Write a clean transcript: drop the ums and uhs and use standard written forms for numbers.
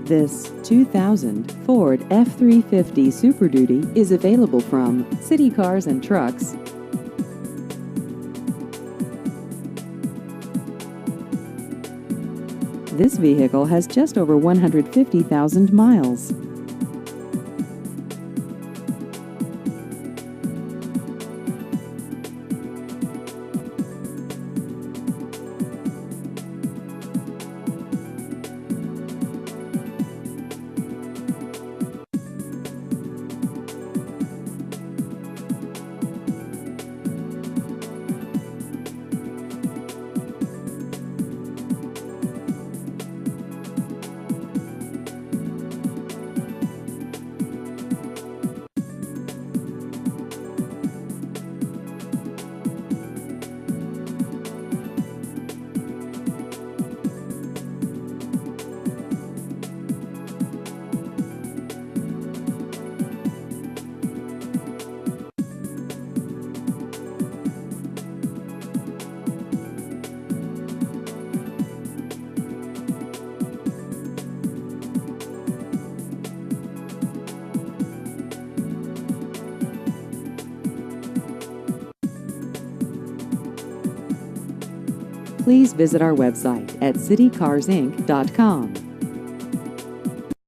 This 2000 Ford F-350 Super Duty is available from Citi Cars and Trucks. This vehicle has just over 150,000 miles. Please visit our website at citicarsinc.com.